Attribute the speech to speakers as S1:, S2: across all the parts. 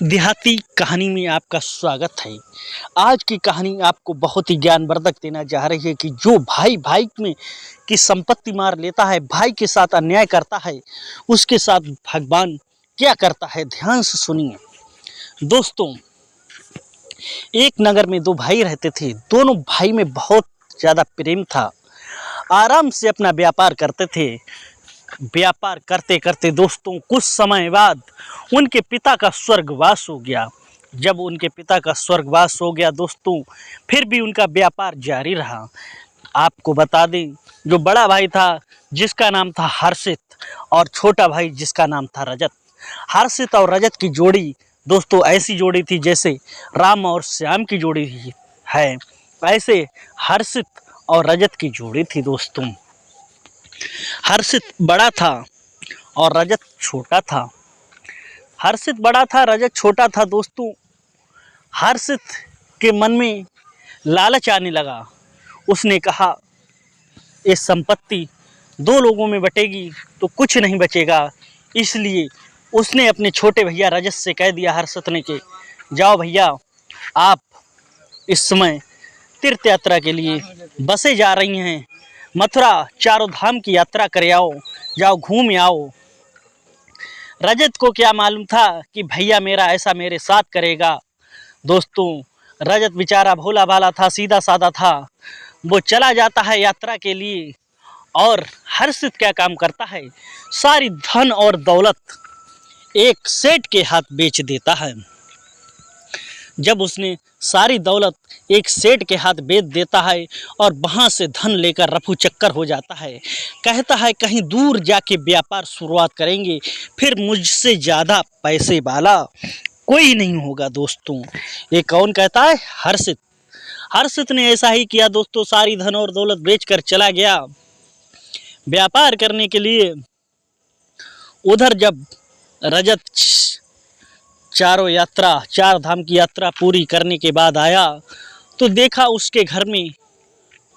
S1: देहाती कहानी में आपका स्वागत है। आज की कहानी आपको बहुत ही ज्ञानवर्धक देना जा रही है कि जो भाई भाई में की संपत्ति मार लेता है, भाई के साथ अन्याय करता है, उसके साथ भगवान क्या करता है। ध्यान से सुनिए दोस्तों। एक नगर में दो भाई रहते थे। दोनों भाई में बहुत ज़्यादा प्रेम था। आराम से अपना व्यापार करते थे। व्यापार करते करते दोस्तों कुछ समय बाद उनके पिता का स्वर्गवास हो गया। जब उनके पिता का स्वर्गवास हो गया दोस्तों, फिर भी उनका व्यापार जारी रहा। आपको बता दें, जो बड़ा भाई था जिसका नाम था हर्षित और छोटा भाई जिसका नाम था रजत। हर्षित और रजत की जोड़ी दोस्तों ऐसी जोड़ी थी जैसे राम और श्याम की जोड़ी है, ऐसे हर्षित और रजत की जोड़ी थी दोस्तों। हर्षित बड़ा था और रजत छोटा था। हर्षित बड़ा था, रजत छोटा था दोस्तों। हर्षित के मन में लालच आने लगा। उसने कहा ये संपत्ति दो लोगों में बटेगी तो कुछ नहीं बचेगा। इसलिए उसने अपने छोटे भैया रजत से कह दिया हर्षित ने कि जाओ भैया, आप इस समय तीर्थ यात्रा के लिए बसें जा रही हैं, मथुरा चारों धाम की यात्रा कर आओ, जाओ घूम आओ। रजत को क्या मालूम था कि भैया मेरा ऐसा मेरे साथ करेगा। दोस्तों रजत बेचारा भोला भाला था, सीधा साधा था। वो चला जाता है यात्रा के लिए और हर्षित क्या काम करता है, सारी धन और दौलत एक सेठ के हाथ बेच देता है। जब उसने सारी दौलत एक सेठ के हाथ बेच देता है और वहाँ से धन लेकर रफू चक्कर हो जाता है। कहता है कहीं दूर जाके व्यापार शुरुआत करेंगे, फिर मुझसे ज़्यादा पैसे वाला कोई नहीं होगा। दोस्तों ये कौन कहता है? हर्षित। हर्षित ने ऐसा ही किया दोस्तों, सारी धन और दौलत बेचकर चला गया व्यापार करने के लिए। उधर जब रजत चार धाम की यात्रा पूरी करने के बाद आया तो देखा उसके घर में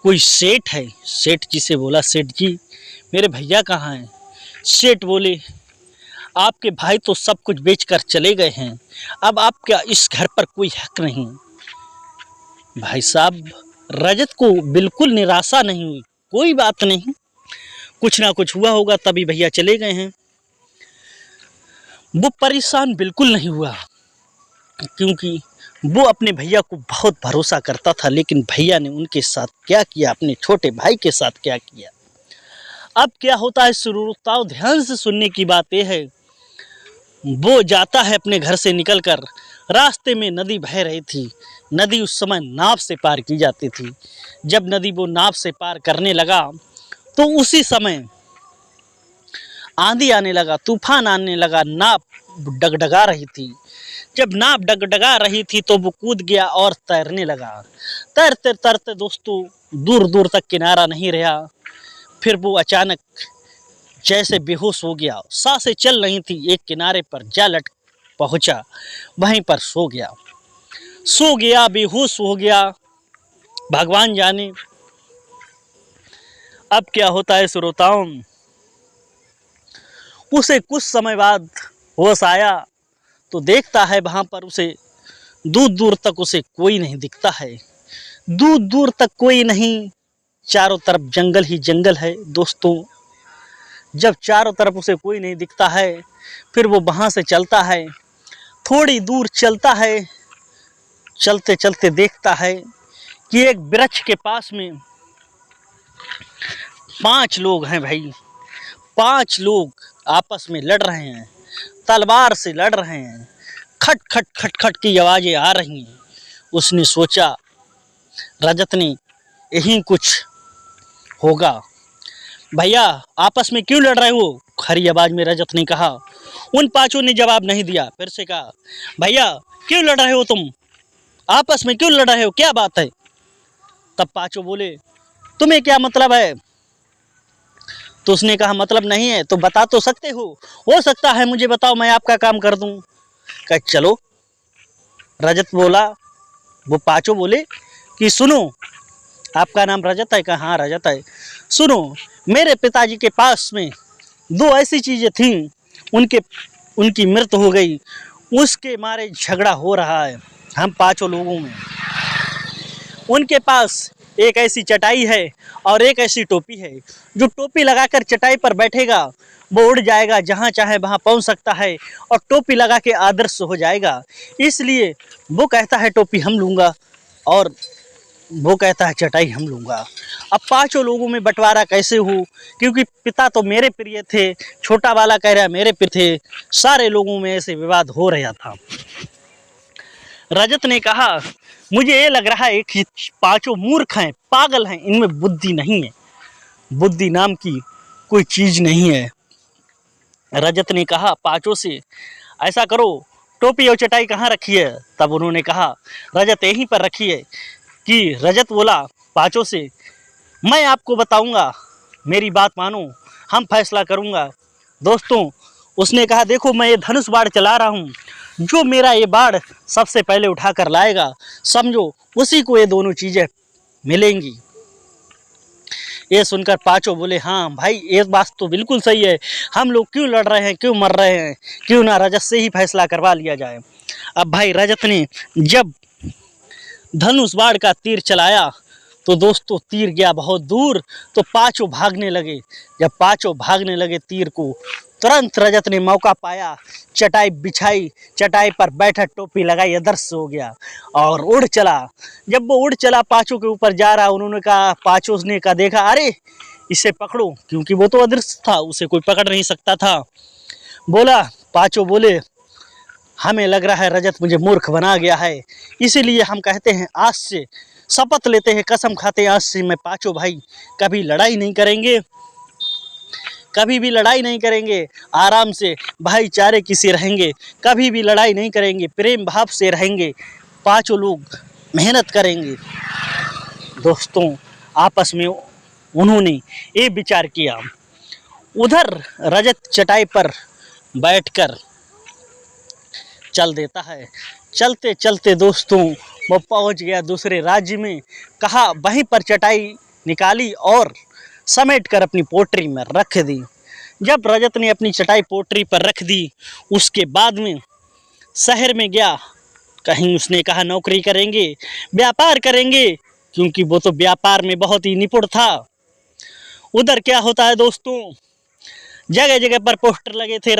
S1: कोई सेठ है। सेठ जी से बोला, सेठ जी मेरे भैया कहाँ हैं? सेठ बोले आपके भाई तो सब कुछ बेचकर चले गए हैं, अब आपका इस घर पर कोई हक नहीं। भाई साहब रजत को बिल्कुल निराशा नहीं हुई। कोई बात नहीं, कुछ ना कुछ हुआ होगा तभी भैया चले गए हैं। वो परेशान बिल्कुल नहीं हुआ क्योंकि वो अपने भैया को बहुत भरोसा करता था। लेकिन भैया ने उनके साथ क्या किया, अपने छोटे भाई के साथ क्या किया, अब क्या होता है सुरताओ ध्यान से सुनने की बात यह है। वो जाता है अपने घर से निकलकर, रास्ते में नदी बह रही थी। नदी उस समय नाव से पार की जाती थी। जब नदी वो नाव से पार करने लगा तो उसी समय आंधी आने लगा, तूफान आने लगा, नाव डगडगा रही थी। जब नाव डगडगा रही थी तो वो कूद गया और तैरने लगा। तैरते तैरते दोस्तों दूर दूर तक किनारा नहीं रहा। फिर वो अचानक जैसे बेहोश हो गया, सांसें चल रही थी। एक किनारे पर जा लट पहुंचा, वहीं पर सो गया, बेहोश हो गया। भगवान जाने अब क्या होता है श्रोताओं। उसे कुछ समय बाद होश आया तो देखता है वहाँ पर उसे दूर दूर तक उसे कोई नहीं दिखता है। दूर दूर तक कोई नहीं, चारों तरफ जंगल ही जंगल है। दोस्तों जब चारों तरफ उसे कोई नहीं दिखता है, फिर वो वहाँ से चलता है। थोड़ी दूर चलता है, चलते चलते देखता है कि एक वृक्ष के पास में 5 लोग हैं। भाई 5 लोग आपस में लड़ रहे हैं, तलवार से लड़ रहे हैं। खट खट खट खट की आवाज़ें आ रही हैं। उसने सोचा, रजत ने, यही कुछ होगा। भैया आपस में क्यों लड़ रहे हो? खरी आवाज़ में रजत ने कहा। उन 5 ने जवाब नहीं दिया। फिर से कहा, भैया क्यों लड़ रहे हो तुम? आपस में क्यों लड़ रहे हो, क्या बात है? तब 5 बोले, तुम्हें क्या मतलब है? तो उसने कहा मतलब नहीं है तो बता तो सकते हो सकता है मुझे बताओ, मैं आपका काम कर दूं। कहा चलो। रजत बोला, वो 5 बोले कि सुनो, आपका नाम रजत है? कहा हाँ रजत है। सुनो, मेरे पिताजी के पास में 2 ऐसी चीज़ें थीं, उनकी मृत्यु हो गई। उसके मारे झगड़ा हो रहा है हम पांचों लोगों में। उनके पास एक ऐसी चटाई है और एक ऐसी टोपी है। जो टोपी लगाकर चटाई पर बैठेगा वो उड़ जाएगा, जहाँ चाहे वहाँ पहुँच सकता है और टोपी लगा के आदर्श हो जाएगा। इसलिए वो कहता है टोपी हम लूँगा और वो कहता है चटाई हम लूँगा। अब पांचों लोगों में बंटवारा कैसे हो, क्योंकि पिता तो मेरे प्रिय थे, छोटा वाला कह रहा मेरे प्रिय थे। सारे लोगों में ऐसे विवाद हो रहा था। रजत ने कहा मुझे ये लग रहा है कि पांचों मूर्ख हैं, पागल हैं, इनमें बुद्धि नहीं है, बुद्धि नाम की कोई चीज नहीं है। रजत ने कहा पांचों से ऐसा करो टोपी और चटाई कहाँ रखी है। तब उन्होंने कहा रजत यहीं पर रखी है। कि रजत बोला पांचों से मैं आपको बताऊंगा, मेरी बात मानो, हम फैसला करूंगा। दोस्तों उसने कहा देखो मैं ये धनुष बाण चला रहा हूँ, जो मेरा ये बाण सबसे पहले उठा कर लाएगा समझो उसी को ये दोनों चीज़ें मिलेंगी। ये सुनकर पांचों बोले हाँ भाई एक बात तो बिल्कुल सही है, हम लोग क्यों लड़ रहे हैं, क्यों मर रहे हैं, क्यों ना रजत से ही फैसला करवा लिया जाए। अब भाई रजत ने जब धनुष बाण का तीर चलाया तो दोस्तों तीर गया बहुत दूर, तो पांचों भागने लगे। जब पांचों भागने लगे तीर को तुरंत रजत ने मौका पाया, चटाई बिछाई, चटाई पर बैठा, टोपी लगाई, अदृश्य हो गया और उड़ चला। जब वो उड़ चला पांचों के ऊपर जा रहा, उन्होंने कहा पांचों ने कहा देखा अरे इसे पकड़ो, क्योंकि वो तो अदृश्य था, उसे कोई पकड़ नहीं सकता था। बोला पांचों बोले हमें लग रहा है रजत मुझे मूर्ख बना गया है, इसीलिए हम कहते हैं आज से शपथ लेते हैं, कसम खाते हैं आज से मैं पांचों भाई कभी लड़ाई नहीं करेंगे, कभी भी लड़ाई नहीं करेंगे, आराम से भाईचारे की से रहेंगे, कभी भी लड़ाई नहीं करेंगे, प्रेम भाव से रहेंगे, पांचों लोग मेहनत करेंगे। दोस्तों आपस में उन्होंने ये विचार किया। उधर रजत चटाई पर बैठकर चल देता है। चलते चलते दोस्तों वो पहुंच गया दूसरे राज्य में। कहा वहीं पर चटाई निकाली और समेट कर अपनी पोटरी में रख दी। जब रजत ने अपनी चटाई पोटरी पर रख दी उसके बाद में शहर में गया। कहीं उसने कहा नौकरी करेंगे, व्यापार करेंगे, क्योंकि वो तो व्यापार में बहुत ही निपुण था। उधर क्या होता है दोस्तों, जगह जगह पर पोस्टर लगे थे।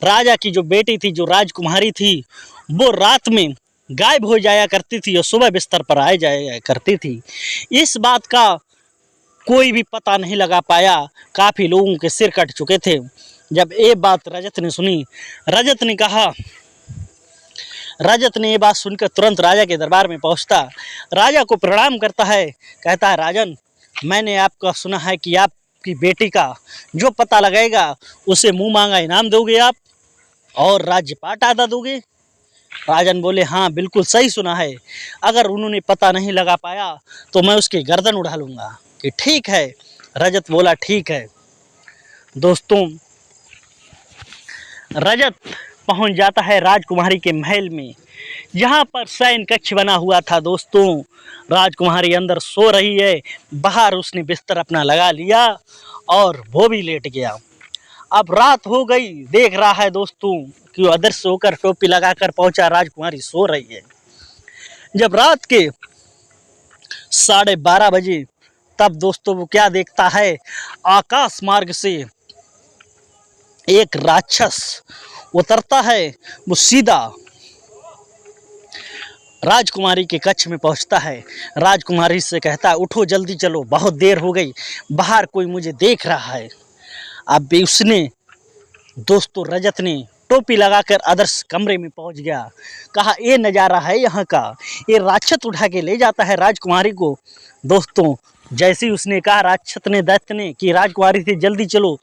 S1: राजा की जो बेटी थी, जो राजकुमारी थी, वो रात में गायब हो जाया करती थी और सुबह बिस्तर पर आ जाया करती थी। इस बात का कोई भी पता नहीं लगा पाया, काफ़ी लोगों के सिर कट चुके थे। जब ये बात रजत ने सुनी, रजत ने ये बात सुनकर तुरंत राजा के दरबार में पहुंचता, राजा को प्रणाम करता है, कहता है राजन मैंने आपका सुना है कि आपकी बेटी का जो पता लगाएगा उसे मुंह मांगा इनाम दोगे आप और राज्यपाट आधा दोगे। राजन बोले हाँ बिल्कुल सही सुना है, अगर उन्होंने पता नहीं लगा पाया तो मैं उसकी गर्दन उड़ा लूँगा। कि ठीक है, रजत बोला ठीक है। दोस्तों रजत पहुंच जाता है राजकुमारी के महल में, जहां पर शयन कक्ष बना हुआ था। दोस्तों राजकुमारी अंदर सो रही है, बाहर उसने बिस्तर अपना लगा लिया और वो भी लेट गया। अब रात हो गई, देख रहा है दोस्तों कि वो अदृश्य होकर टोपी लगाकर पहुंचा, राजकुमारी सो रही है। जब रात के 12:30 बजे तब दोस्तों वो क्या देखता है, आकाश मार्ग से एक राक्षस उतरता है। वो सीधा राजकुमारी के कक्ष में पहुंचता है। राजकुमारी से कहता है उठो जल्दी चलो, बहुत देर हो गई, बाहर कोई मुझे देख रहा है। अब भी उसने दोस्तों रजत ने टोपी लगाकर आदर्श कमरे में पहुंच गया। कहा ये नज़ारा है यहाँ का, ये राक्षस उठा के ले जाता है राजकुमारी को। दोस्तों जैसे ही उसने कहा राक्षस ने, दैत्य ने, कि राजकुमारी से जल्दी चलो,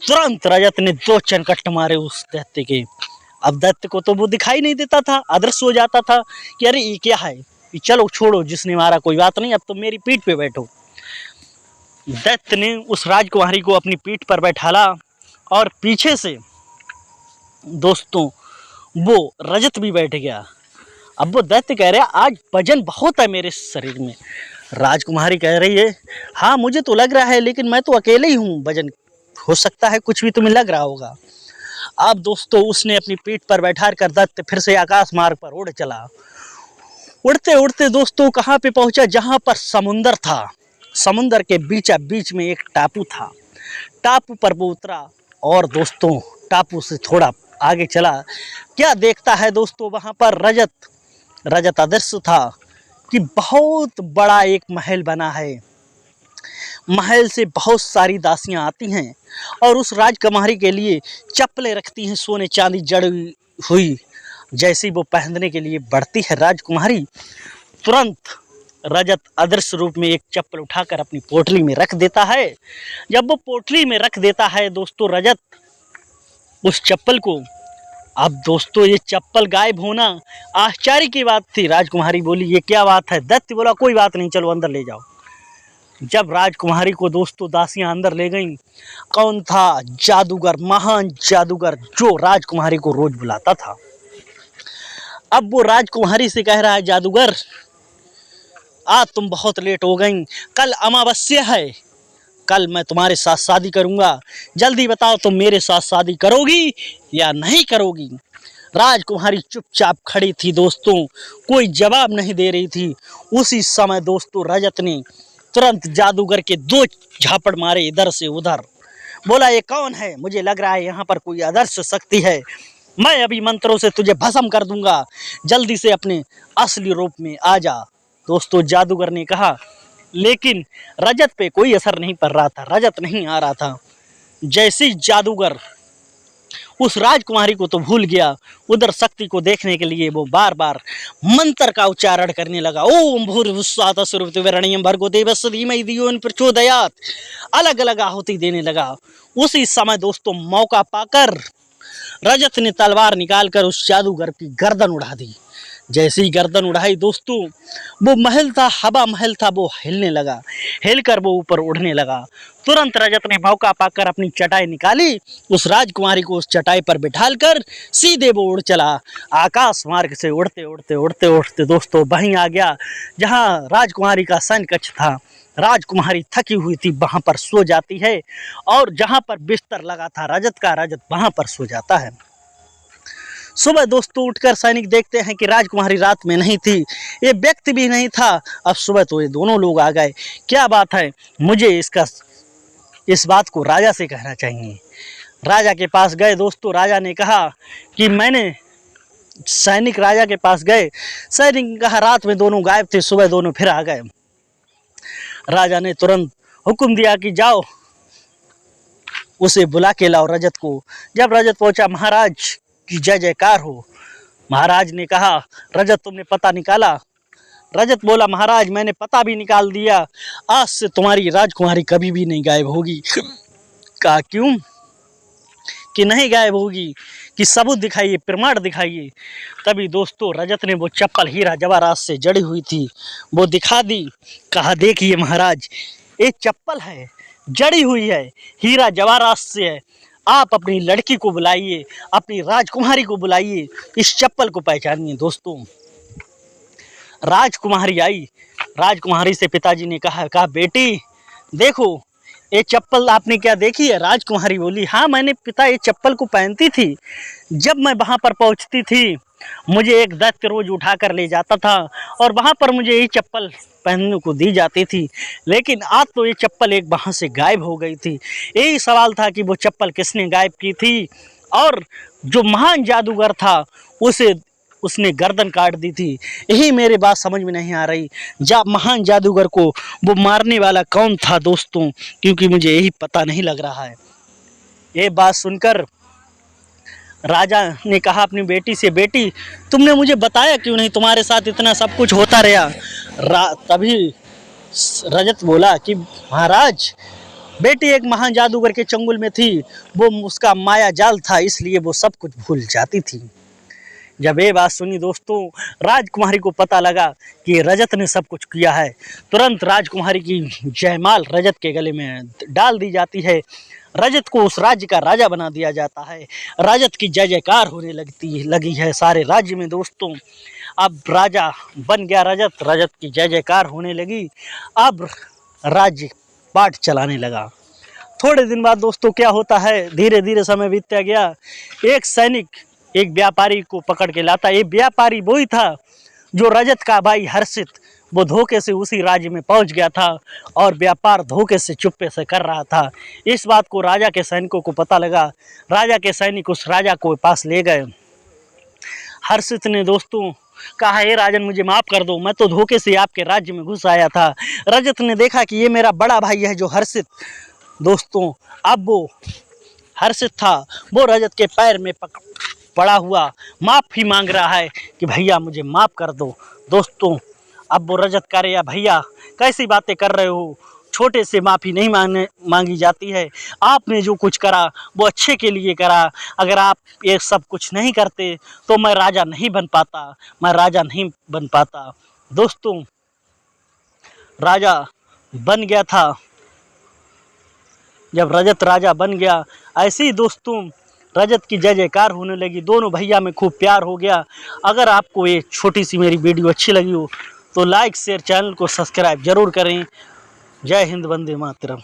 S1: तुरंत रजत ने 2 चनकट मारे उस दैत्य के। अब दैत्य को तो वो दिखाई नहीं देता था, अदृश्य हो जाता था कि अरे ये क्या है, ये चलो छोड़ो, जिसने मारा कोई बात नहीं, अब तो मेरी पीठ पे बैठो। दैत्य ने उस राजकुमारी को अपनी पीठ पर बैठाला और पीछे से दोस्तों वो रजत भी बैठ गया। अब वो दैत्य कह रहा है आज वजन बहुत है मेरे शरीर में। राजकुमारी कह रही है हाँ मुझे तो लग रहा है, लेकिन मैं तो अकेले ही हूँ, वजन हो सकता है कुछ भी तुम्हें लग रहा होगा। अब दोस्तों उसने अपनी पीठ पर बैठा कर दत्त फिर से आकाश मार्ग पर उड़ चला। उड़ते उड़ते दोस्तों कहाँ पे पहुंचा, जहां पर समुंदर था। समुंदर के बीचा बीच में एक टापू था। टापू पर वो उतरा और दोस्तों टापू से थोड़ा आगे चला। क्या देखता है दोस्तों, वहां पर रजत अदृश्य था कि बहुत बड़ा एक महल बना है। महल से बहुत सारी दासियां आती हैं और उस राजकुमारी के लिए चप्पलें रखती हैं, सोने चांदी जड़ी हुई। जैसी वो पहनने के लिए बढ़ती है राजकुमारी, तुरंत रजत अदृश्य रूप में एक चप्पल उठाकर अपनी पोटली में रख देता है। जब वो पोटली में रख देता है दोस्तों रजत उस चप्पल को, अब दोस्तों ये चप्पल गायब होना आश्चर्य की बात थी। राजकुमारी बोली ये क्या बात है। दत्त बोला कोई बात नहीं, चलो अंदर ले जाओ। जब राजकुमारी को दोस्तों दासियां अंदर ले गईं, कौन था, जादूगर, महान जादूगर जो राजकुमारी को रोज बुलाता था। अब वो राजकुमारी से कह रहा है, जादूगर आज तुम बहुत लेट हो गई, कल अमावस्या है, कल मैं तुम्हारे साथ शादी करूंगा, जल्दी बताओ तुम मेरे साथ शादी करोगी या नहीं करोगी। राजकुमारी चुपचाप खड़ी थी दोस्तों, कोई जवाब नहीं दे रही थी। उसी समय दोस्तों रजत ने तुरंत जादूगर के 2 झापड़ मारे इधर से उधर। बोला ये कौन है, मुझे लग रहा है यहाँ पर कोई अदृश्य शक्ति है, मैं अभी मंत्रों से तुझे भस्म कर दूंगा, जल्दी से अपने असली रूप में आ जा। दोस्तों जादूगर ने कहा, लेकिन रजत पे कोई असर नहीं पड़ रहा था, रजत नहीं आ रहा था। जैसे जादूगर उस राजकुमारी को तो भूल गया, उधर शक्ति को देखने के लिए वो बार बार मंत्र का उच्चारण करने लगा। ओम भूर्भुवस्सुः स्वस्तिर्वरेण्यं भर्गो देवस्य धीमहि धियो यो प्रचोदयात्। अलग अलग आहुति देने लगा। उसी समय दोस्तों मौका पाकर रजत ने तलवार निकालकर उस जादूगर की गर्दन उड़ा दी। जैसे ही गर्दन उड़ाई दोस्तों, वो महल था, हवा महल था, वो हिलने लगा, हिलकर वो ऊपर उड़ने लगा। तुरंत रजत ने मौका पाकर अपनी चटाई निकाली, उस राजकुमारी को उस चटाई पर बिठालकर सीधे वो उड़ चला। आकाश मार्ग से उड़ते उड़ते उड़ते उड़ते दोस्तों वहीं आ गया जहां राजकुमारी का शयन कक्ष था। राजकुमारी थकी हुई थी, वहां पर सो जाती है और जहां पर बिस्तर लगा था रजत का, रजत वहां पर सो जाता है। सुबह दोस्तों उठकर सैनिक देखते हैं कि राजकुमारी रात में नहीं थी, ये व्यक्ति भी नहीं था। अब सुबह तो ये दोनों लोग आ गए। क्या बात है, मुझे इस बात को राजा से कहना चाहिए। राजा के पास गए दोस्तों, राजा ने कहा कि सैनिक राजा के पास गए, सैनिक ने कहा रात में दोनों गायब थे, सुबह दोनों फिर आ गए। राजा ने तुरंत हुक्म दिया कि जाओ उसे बुला के लाओ रजत को। जब रजत पहुंचा, महाराज की जय जयकार हो। महाराज ने कहा रजत तुमने पता निकाला। रजत बोला महाराज मैंने पता भी निकाल दिया, आज से तुम्हारी राजकुमारी कभी भी नहीं गायब होगी। कहा क्यों कि नहीं गायब होगी, कि सबूत दिखाइए, प्रमाण दिखाइए। तभी दोस्तों रजत ने वो चप्पल हीरा जवाहरात से जड़ी हुई थी वो दिखा दी। कहा देखिए महाराज ये चप्पल है, जड़ी हुई है, हीरा जवाहरात से है, आप अपनी लड़की को बुलाइए, अपनी राजकुमारी को बुलाइए, इस चप्पल को पहचानिए। दोस्तों राजकुमारी आई, राजकुमारी से पिताजी ने कहा बेटी देखो ये चप्पल आपने क्या देखी है। राजकुमारी बोली हाँ मैंने पिता ये चप्पल को पहनती थी, जब मैं वहाँ पर पहुँचती थी मुझे एक दैत्य रोज उठा कर ले जाता था और वहाँ पर मुझे ये चप्पल पहनने को दी जाती थी, लेकिन आज तो ये चप्पल एक वहाँ से गायब हो गई थी। यही सवाल था कि वो चप्पल किसने गायब की थी और जो महान जादूगर था उसने गर्दन काट दी थी। यही मेरे बात समझ में नहीं आ रही, महान जादूगर को वो मारने वाला कौन था दोस्तों, क्योंकि मुझे यही पता नहीं लग रहा है। ये बात सुनकर राजा ने कहा अपनी बेटी से बेटी तुमने मुझे बताया क्यों नहीं, तुम्हारे साथ इतना सब कुछ होता रहा। तभी रजत बोला कि महाराज बेटी एक महान जादूगर के चंगुल में थी, वो उसका माया जाल था, इसलिए वो सब कुछ भूल जाती थी। जब ये बात सुनी दोस्तों राजकुमारी को पता लगा कि रजत ने सब कुछ किया है। तुरंत राजकुमारी की जयमाल रजत के गले में डाल दी जाती है, रजत को उस राज्य का राजा बना दिया जाता है। रजत की जय जयकार होने लगी है सारे राज्य में दोस्तों। अब राजा बन गया रजत, रजत की जय जयकार होने लगी। अब राज्य पाठ चलाने लगा। थोड़े दिन बाद दोस्तों क्या होता है, धीरे धीरे समय बीतता गया। एक सैनिक एक व्यापारी को पकड़ के लाता। ये व्यापारी वही था जो रजत का भाई हर्षित, वो धोखे से उसी राज्य में पहुंच गया था और व्यापार धोखे से चुप्पे से कर रहा था। इस बात को राजा के सैनिकों को पता लगा। राजा के सैनिक उस राजा को पास ले गए। हर्षित ने दोस्तों कहा, हे राजन मुझे माफ़ कर दो, मैं तो धोखे से आपके राज्य में घुस आया था। रजत ने देखा कि ये मेरा बड़ा भाई है जो हर्षित। दोस्तों अब वो हर्षित था, वो रजत के पैर में पड़ा हुआ माफ़ी मांग रहा है कि भैया मुझे माफ़ कर दो। दोस्तों अब वो रजत कह रहे, भैया कैसी बातें कर रहे हो, छोटे से माफ़ी नहीं मांगी जाती है। आपने जो कुछ करा वो अच्छे के लिए करा। अगर आप ये सब कुछ नहीं करते तो मैं राजा नहीं बन पाता, मैं राजा नहीं बन पाता। दोस्तों राजा बन गया था। जब रजत राजा बन गया, ऐसे ही दोस्तों रजत की जय जयकार होने लगी। दोनों भैया में खूब प्यार हो गया। अगर आपको ये छोटी सी मेरी वीडियो अच्छी लगी हो तो लाइक शेयर, चैनल को सब्सक्राइब जरूर करें। जय हिंद, वंदे मातरम।